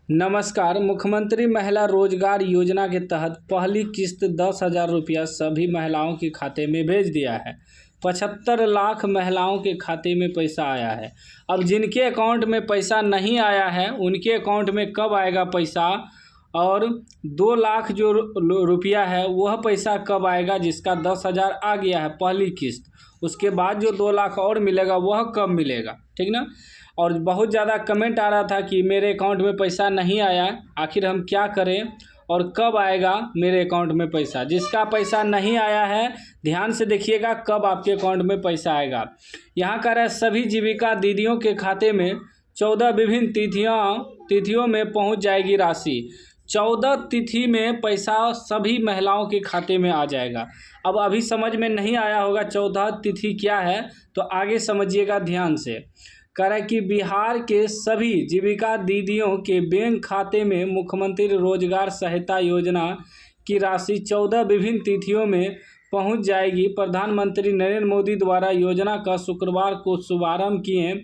नमस्कार। मुख्यमंत्री महिला रोजगार योजना के तहत पहली किस्त 10,000 रुपया सभी महिलाओं के खाते में भेज दिया है। 75 लाख महिलाओं के खाते में पैसा आया है। अब जिनके अकाउंट में पैसा नहीं आया है उनके अकाउंट में कब आएगा पैसा, और 2 लाख जो रुपया है वह पैसा कब आएगा, जिसका 10,000 आ गया है पहली किस्त, उसके बाद जो 2 लाख और मिलेगा वह कब मिलेगा, ठीक ना। और बहुत ज़्यादा कमेंट आ रहा था कि मेरे अकाउंट में पैसा नहीं आया, आखिर हम क्या करें और कब आएगा मेरे अकाउंट में पैसा। जिसका पैसा नहीं आया है ध्यान से देखिएगा कब आपके अकाउंट में पैसा आएगा। यहाँ कह रहा है सभी जीविका दीदियों के खाते में 14 विभिन्न तिथियों में पहुँच जाएगी राशि। 14 तिथि में पैसा सभी महिलाओं के खाते में आ जाएगा। अब अभी समझ में नहीं आया होगा 14 तिथि क्या है, तो आगे समझिएगा ध्यान से। कह रहा है कि बिहार के सभी जीविका दीदियों के बैंक खाते में मुख्यमंत्री रोजगार सहायता योजना की राशि 14 विभिन्न तिथियों में पहुंच जाएगी। प्रधानमंत्री नरेंद्र मोदी द्वारा योजना का शुक्रवार को शुभारंभ किए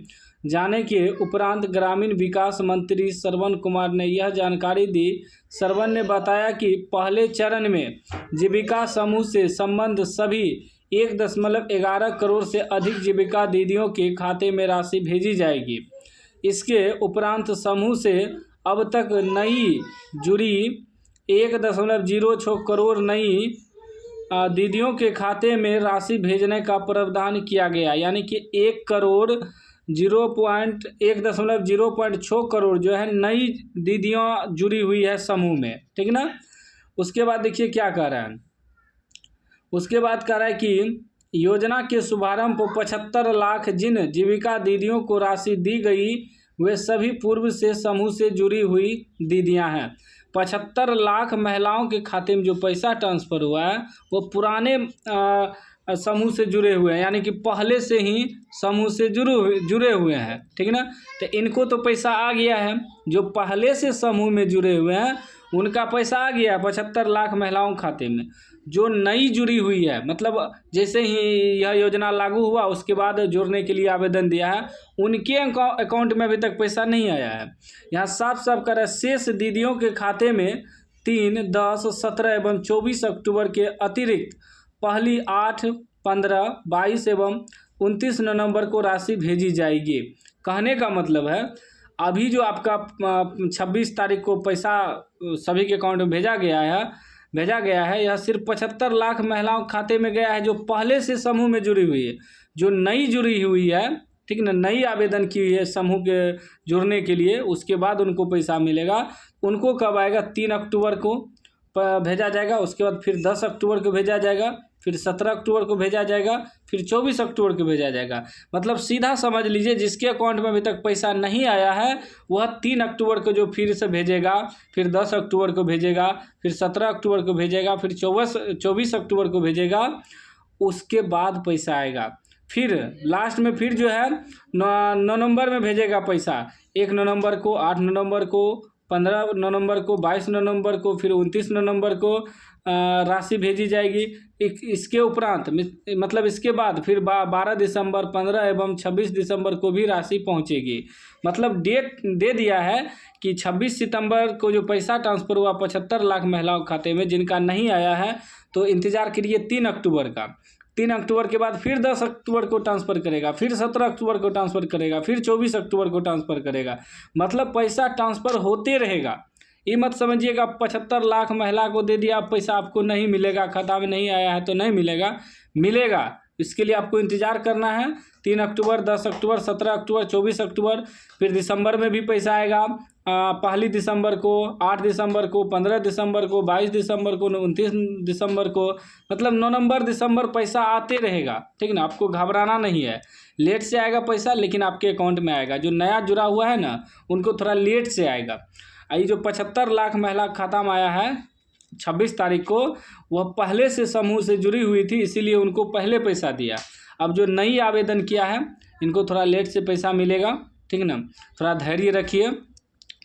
जाने के उपरांत ग्रामीण विकास मंत्री श्रवण कुमार ने यह जानकारी दी। श्रवण ने बताया कि पहले चरण में जीविका समूह से संबंध सभी 1.11 करोड़ से अधिक जीविका दीदियों के खाते में राशि भेजी जाएगी। इसके उपरांत समूह से अब तक नई जुड़ी 1.06 करोड़ नई दीदियों के खाते में राशि भेजने का प्रावधान किया गया, यानी कि 1 करोड़ 1.06 करोड़ जो है नई दीदियाँ जुड़ी हुई है समूह में, ठीक ना। उसके बाद देखिए क्या कह रहा है, उसके बाद कह रहा है कि योजना के शुभारंभ को 75 लाख जिन जीविका दीदियों को राशि दी गई वे सभी पूर्व से समूह से जुड़ी हुई दीदियां हैं। 75 लाख महिलाओं के खाते में जो पैसा ट्रांसफ़र हुआ है वो पुराने समूह से जुड़े हुए हैं, यानी कि पहले से ही समूह से जुड़े हुए हैं, ठीक ना। तो इनको तो पैसा आ गया है, जो पहले से समूह में जुड़े हुए हैं उनका पैसा आ गया 75 लाख महिलाओं खाते में। जो नई जुड़ी हुई है, मतलब जैसे ही यह योजना लागू हुआ उसके बाद जोड़ने के लिए आवेदन दिया है, उनके अकाउंट में अभी तक पैसा नहीं आया है। यहाँ साफ साफ कर शेष दीदियों के खाते में 3, 10, 17 एवं 24 अक्टूबर के अतिरिक्त पहली 8, 15, 22 एवं 29 नवंबर को राशि भेजी जाएगी। कहने का मतलब है अभी जो आपका 26 तारीख को पैसा सभी के अकाउंट में भेजा गया है, यह सिर्फ 75 लाख महिलाओं खाते में गया है जो पहले से समूह में जुड़ी हुई है। जो नई जुड़ी हुई है, ठीक ना, नई आवेदन की हुई है समूह के जुड़ने के लिए, उसके बाद उनको पैसा मिलेगा। उनको कब आएगा, 3 अक्टूबर को भेजा जाएगा, उसके बाद फिर 10 अक्टूबर को भेजा जाएगा, फिर 17 अक्टूबर को भेजा जाएगा, फिर 24 अक्टूबर को भेजा जाएगा। मतलब सीधा समझ लीजिए जिसके अकाउंट में अभी तक पैसा नहीं आया है वह 3 अक्टूबर को जो फिर से भेजेगा, फिर 10 अक्टूबर को भेजेगा, फिर 17 अक्टूबर को भेजेगा, फिर 24 अक्टूबर को भेजेगा, उसके बाद पैसा आएगा। फिर लास्ट में फिर जो है 9 नवंबर में भेजेगा पैसा, 1 नवंबर को, 8 नवंबर को, 15 नवंबर को, 22 नवंबर को, फिर 29 नवंबर को राशि भेजी जाएगी। इसके उपरांत मतलब इसके बाद फिर 12 दिसंबर, 15 एवं 26 दिसंबर को भी राशि पहुंचेगी। मतलब डेट दे दिया है कि 26 सितंबर को जो पैसा ट्रांसफ़र हुआ 75 लाख महिलाओं खाते में, जिनका नहीं आया है तो इंतज़ार करिए 3 अक्टूबर का। 3 अक्टूबर के बाद फिर 10 अक्टूबर को ट्रांसफ़र करेगा, फिर 17 अक्टूबर को ट्रांसफ़र करेगा, फिर 24 अक्टूबर को ट्रांसफ़र करेगा। मतलब पैसा ट्रांसफ़र होते रहेगा। ये मत समझिएगा 75 लाख महिला को दे दिया पैसा आपको नहीं मिलेगा, खाता में नहीं आया है तो नहीं मिलेगा। इसके लिए आपको इंतज़ार करना है। 3 अक्टूबर, 10 अक्टूबर, 17 अक्टूबर, 24 अक्टूबर, फिर दिसंबर में भी पैसा आएगा। 1 दिसंबर को, 8 दिसंबर को, 15 दिसंबर को, 22 दिसंबर को, 29 दिसंबर को, मतलब नवंबर दिसंबर पैसा आते रहेगा, ठीक ना। आपको घबराना नहीं है, लेट से आएगा पैसा लेकिन आपके अकाउंट में आएगा। जो नया जुड़ा हुआ है ना उनको थोड़ा लेट से आएगा। ये जो 75 लाख महिला खाता में आया है 26 तारीख को, वह पहले से समूह से जुड़ी हुई थी, इसीलिए उनको पहले पैसा दिया। अब जो नई आवेदन किया है इनको थोड़ा लेट से पैसा मिलेगा, ठीक ना। थोड़ा धैर्य रखिए,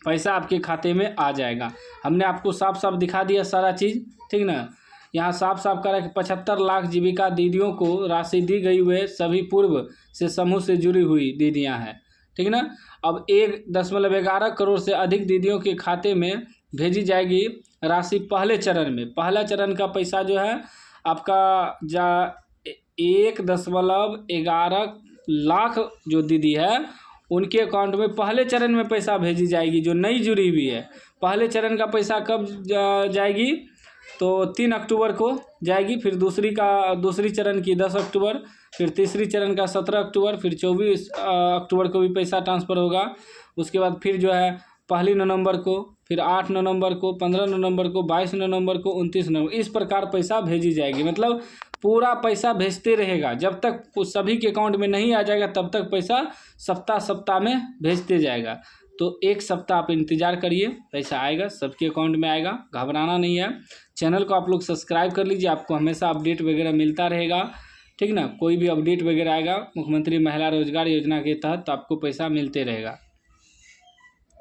पैसा आपके खाते में आ जाएगा। हमने आपको साफ साफ दिखा दिया सारा चीज़, ठीक ना। यहाँ साफ साफ करा कि 75 लाख जीविका दीदियों को राशि दी गई, वे सभी पूर्व से समूह से जुड़ी हुई दीदियाँ हैं। ठीक ना। अब 1.11 करोड़ से अधिक दीदियों के खाते में भेजी जाएगी राशि पहले चरण में। पहला चरण का पैसा जो है आपका 1.11 लाख जो दीदी है उनके अकाउंट में पहले चरण में पैसा भेजी जाएगी, जो नई जुड़ी हुई है। पहले चरण का पैसा कब जाएगी, तो 3 अक्टूबर को जाएगी, फिर दूसरी चरण की 10 अक्टूबर, फिर तीसरी चरण का 17 अक्टूबर, फिर 24 अक्टूबर को भी पैसा ट्रांसफ़र होगा। उसके बाद फिर जो है 1 नवंबर को, फिर 8 नवंबर को, 15 नवंबर को, 22 नवंबर को, 29 नवंबर, इस प्रकार पैसा भेजी जाएगी। मतलब पूरा पैसा भेजते रहेगा, जब तक उस सभी के अकाउंट में नहीं आ जाएगा तब तक पैसा सप्ताह में भेजते जाएगा। तो 1 सप्ताह आप इंतज़ार करिए, पैसा आएगा, सबके अकाउंट में आएगा, घबराना नहीं है। चैनल को आप लोग सब्सक्राइब कर लीजिए, आपको हमेशा अपडेट वगैरह मिलता रहेगा, ठीक ना। कोई भी अपडेट वगैरह आएगा मुख्यमंत्री महिला रोजगार योजना के तहत तो आपको पैसा मिलते रहेगा।